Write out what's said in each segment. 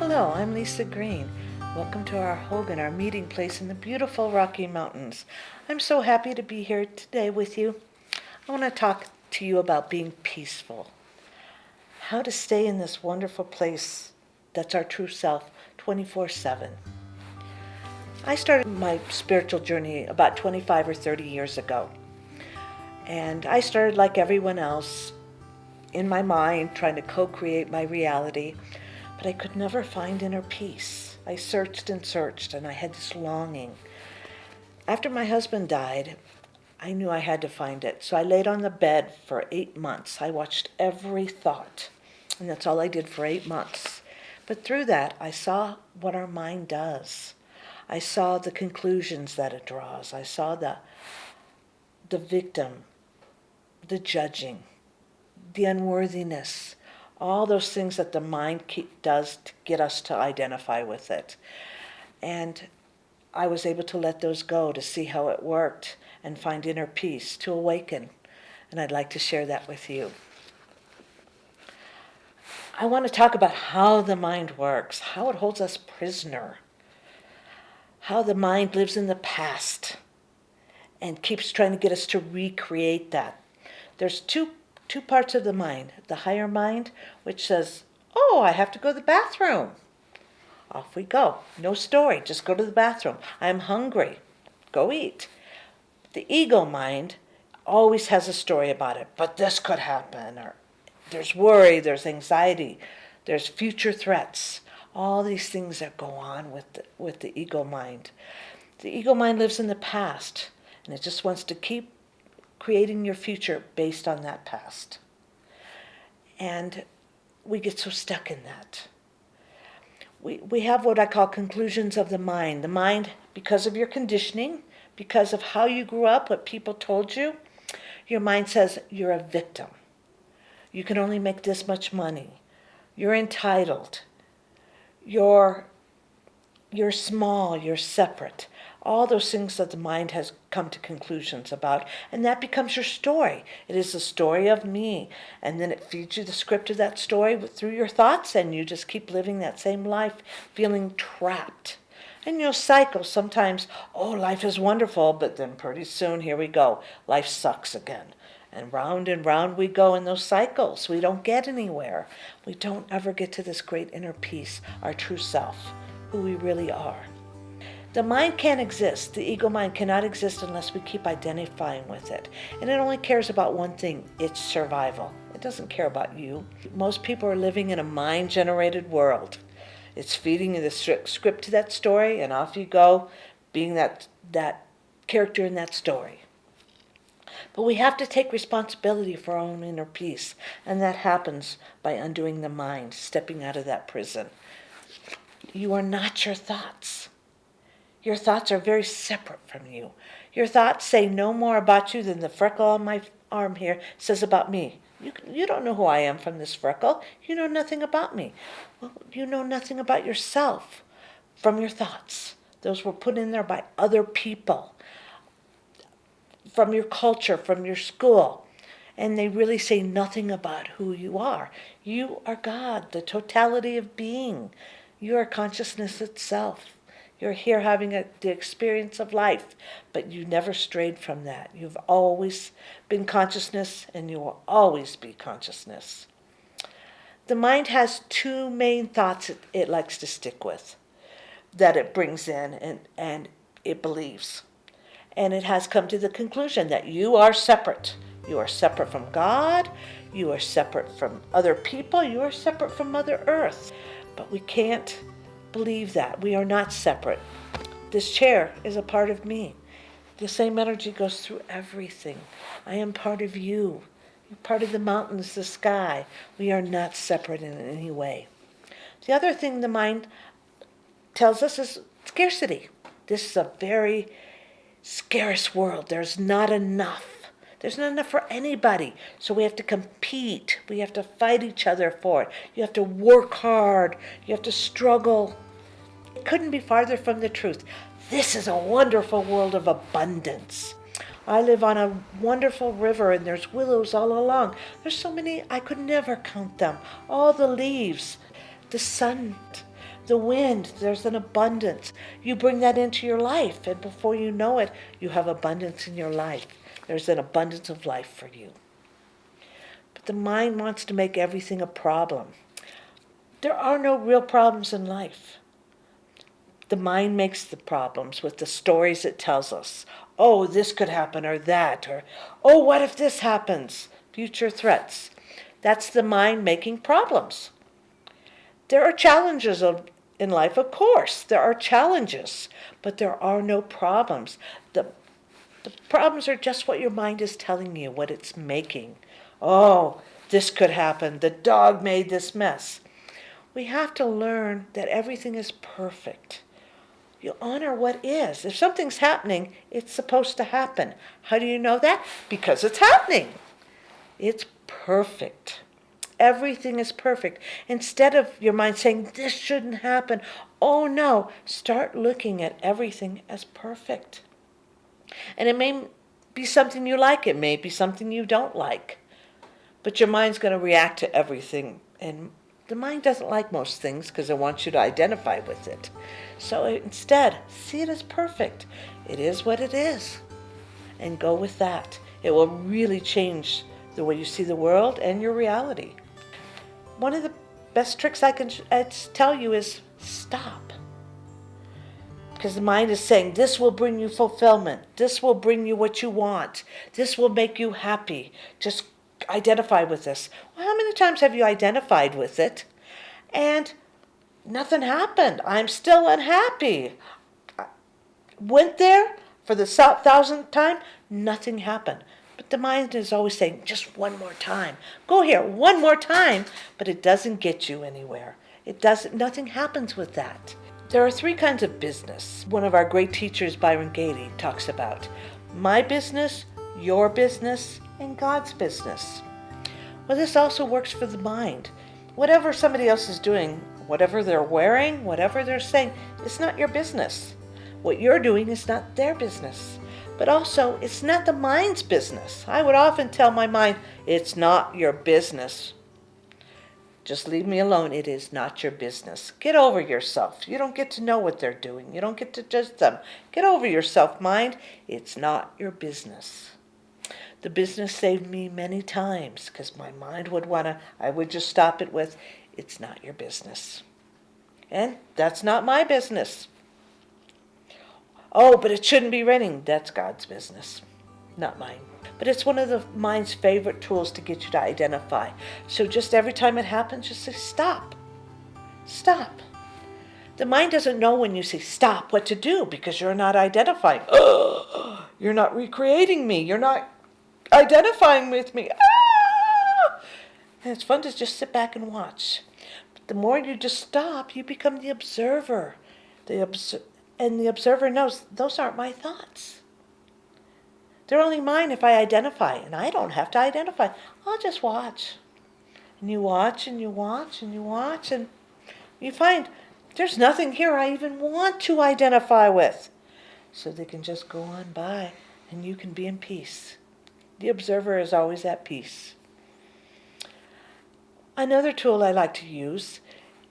Hello, I'm Lisa Greene. Welcome to our home, our meeting place in the beautiful Rocky Mountains. I'm so happy to be here today with you. I want to talk to you about being peaceful. How to stay in this wonderful place that's our true self 24/7. I started my spiritual journey about 25 or 30 years ago. And I started like everyone else in my mind trying to co-create my reality, but I could never find inner peace. I searched and I had this longing. After my husband died, I knew I had to find it. So I laid on the bed for 8 months. I watched every thought, and that's all I did for 8 months. But through that, I saw what our mind does. I saw the conclusions that it draws. I saw the victim, the judging, the unworthiness, all those things that the mind does to get us to identify with it. And I was able to let those go, to see how it worked and find inner peace, to awaken. And I'd like to share that with you. I want to talk about how the mind works, how it holds us prisoner, how the mind lives in the past and keeps trying to get us to recreate that. There's two parts of the mind. The higher mind, which says, oh, I have to go to the bathroom. Off we go. No story, just go to the bathroom. I'm hungry. Go eat. The ego mind always has a story about it, but this could happen, or there's worry, there's anxiety, there's future threats. All these things that go on with the ego mind. The ego mind lives in the past, and it just wants to keep creating your future based on that past. And we get so stuck in that. We have what I call conclusions of the mind. The mind, because of your conditioning, because of how you grew up, what people told you, your mind says you're a victim. You can only make this much money. You're entitled. You're small, you're separate. All those things that the mind has come to conclusions about, and that becomes your story. It is the story of me, and then it feeds you the script of that story through your thoughts, and you just keep living that same life, feeling trapped. And you'll cycle sometimes, oh, life is wonderful, but then pretty soon, here we go, life sucks again. And round we go in those cycles. We don't get anywhere. We don't ever get to this great inner peace, our true self, who we really are. The mind can't exist. The ego mind cannot exist unless we keep identifying with it. And it only cares about one thing, its survival. It doesn't care about you. Most people are living in a mind-generated world. It's feeding you the script to that story, and off you go, being that character in that story. But we have to take responsibility for our own inner peace, and that happens by undoing the mind, stepping out of that prison. You are not your thoughts. Your thoughts are very separate from you. Your thoughts say no more about you than the freckle on my arm here says about me. You don't know who I am from this freckle. You know nothing about me. Well, you know nothing about yourself from your thoughts. Those were put in there by other people, from your culture, from your school. And they really say nothing about who you are. You are God, the totality of being. You are consciousness itself. You're here having the experience of life, but you never strayed from that. You've always been consciousness, and you will always be consciousness. The mind has two main thoughts it likes to stick with, that it brings in and it believes. And it has come to the conclusion that you are separate. You are separate from God. You are separate from other people. You are separate from Mother Earth. But we can't believe that. We are not separate. This chair is a part of me. The same energy goes through everything. I am part of you. You're part of the mountains, the sky. We are not separate in any way. The other thing the mind tells us is scarcity. This is a very scarce world. There's not enough. There's not enough for anybody. So we have to compete. We have to fight each other for it. You have to work hard. You have to struggle. It couldn't be farther from the truth. This is a wonderful world of abundance. I live on a wonderful river, and there's willows all along. There's so many, I could never count them. All the leaves, the sun, The wind, there's an abundance. You bring that into your life, and before you know it, you have abundance in your life. There's an abundance of life for you. But the mind wants to make everything a problem. There are no real problems in life. The mind makes the problems with the stories it tells us. Oh, this could happen, or that, or oh, what if this happens? Future threats. That's the mind making problems. There are challenges in life, of course. There are challenges, but there are no problems. The problems are just what your mind is telling you, what it's making. Oh, this could happen. The dog made this mess. We have to learn that everything is perfect. You honor what is. If something's happening, it's supposed to happen. How do you know that? Because it's happening. It's perfect. Everything is perfect. Instead of your mind saying, this shouldn't happen, oh no, start looking at everything as perfect. And it may be something you like, it may be something you don't like. But your mind's going to react to everything. And the mind doesn't like most things because it wants you to identify with it. So instead, see it as perfect. It is what it is. And go with that. It will really change the way you see the world and your reality. One of the best tricks I can tell you is stop. Because the mind is saying, this will bring you fulfillment. This will bring you what you want. This will make you happy. Just identify with this. Well, how many times have you identified with it and nothing happened? I'm still unhappy. I went there for the 1,000th time, nothing happened. But the mind is always saying, just one more time. Go here, one more time. But it doesn't get you anywhere. Nothing happens with that. There are 3 kinds of business. One of our great teachers, Byron Katie, talks about my business, your business, and God's business. Well, this also works for the mind. Whatever somebody else is doing, whatever they're wearing, whatever they're saying, it's not your business. What you're doing is not their business. But also, it's not the mind's business. I would often tell my mind, it's not your business. Just leave me alone. It is not your business. Get over yourself. You don't get to know what they're doing. You don't get to judge them. Get over yourself, mind. It's not your business. The business saved me many times because my mind I would just stop it with, it's not your business. And that's not my business. Oh, but it shouldn't be raining. That's God's business, not mine. But it's one of the mind's favorite tools to get you to identify. So just every time it happens, just say, stop. Stop. The mind doesn't know when you say stop what to do because you're not identifying. Oh, you're not recreating me. You're not identifying with me. Ah! And it's fun to just sit back and watch. But the more you just stop, you become the observer. And the observer knows those aren't my thoughts. They're only mine if I identify, and I don't have to identify. I'll just watch. And you watch, and you watch, and you watch, and you find there's nothing here I even want to identify with. So they can just go on by, and you can be in peace. The observer is always at peace. Another tool I like to use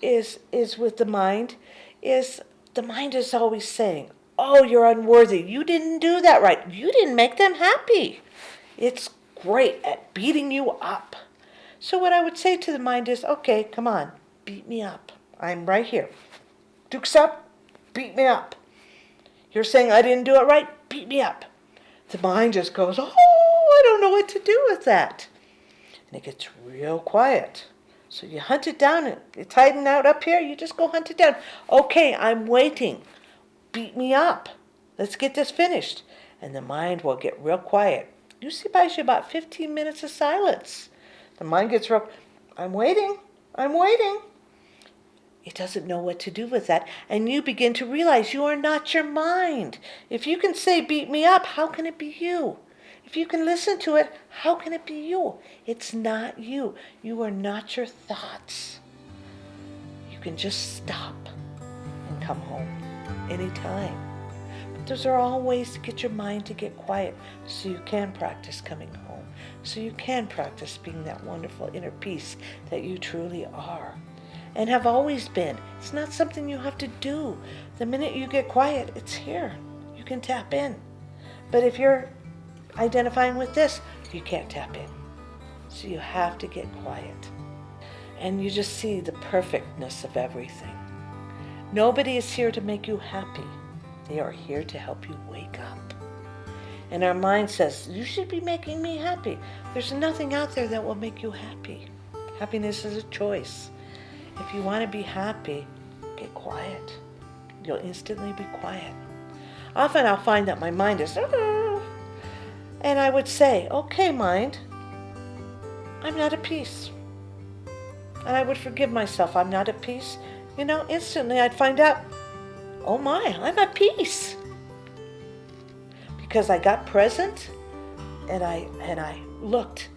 is with the mind, is the mind is always saying, oh, you're unworthy. You didn't do that right. You didn't make them happy. It's great at beating you up. So what I would say to the mind is, okay, come on, beat me up. I'm right here. Duke's up, beat me up. You're saying I didn't do it right? Beat me up. The mind just goes, oh, I don't know what to do with that. And it gets real quiet. So you hunt it down. It's hiding out up here. You just go hunt it down. Okay, I'm waiting. Beat me up. Let's get this finished. And the mind will get real quiet. You see about 15 minutes of silence. The mind gets real, I'm waiting. It doesn't know what to do with that. And you begin to realize you are not your mind. If you can say, beat me up, how can it be you? If you can listen to it, how can it be you? It's not you. You are not your thoughts. You can just stop and come home anytime. But those are all ways to get your mind to get quiet so you can practice coming home. So you can practice being that wonderful inner peace that you truly are. and have always been. It's not something you have to do. The minute you get quiet, it's here. You can tap in. But if you're identifying with this, you can't tap in. So you have to get quiet. And you just see the perfectness of everything. Nobody is here to make you happy. They are here to help you wake up. And our mind says, you should be making me happy. There's nothing out there that will make you happy. Happiness is a choice. If you want to be happy, get quiet. You'll instantly be quiet. Often I'll find that my mind is, and I would say, okay, mind, I'm not at peace. And I would forgive myself, I'm not at peace. Instantly I'd find out, oh my, I'm at peace. Because I got present and I looked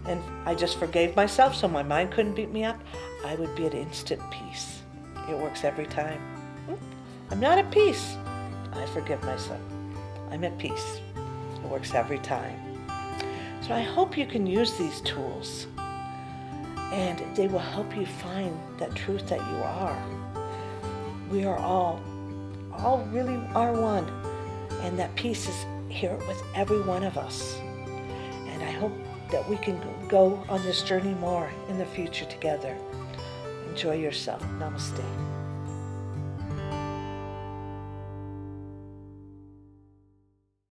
and I just forgave myself so my mind couldn't beat me up, I would be at instant peace. It works every time. I'm not at peace. I forgive myself. I'm at peace. It works every time. So I hope you can use these tools and they will help you find that truth that you are. We are all really are one, and that peace is here with every one of us. And I hope that we can go on this journey more in the future together. Enjoy yourself. Namaste.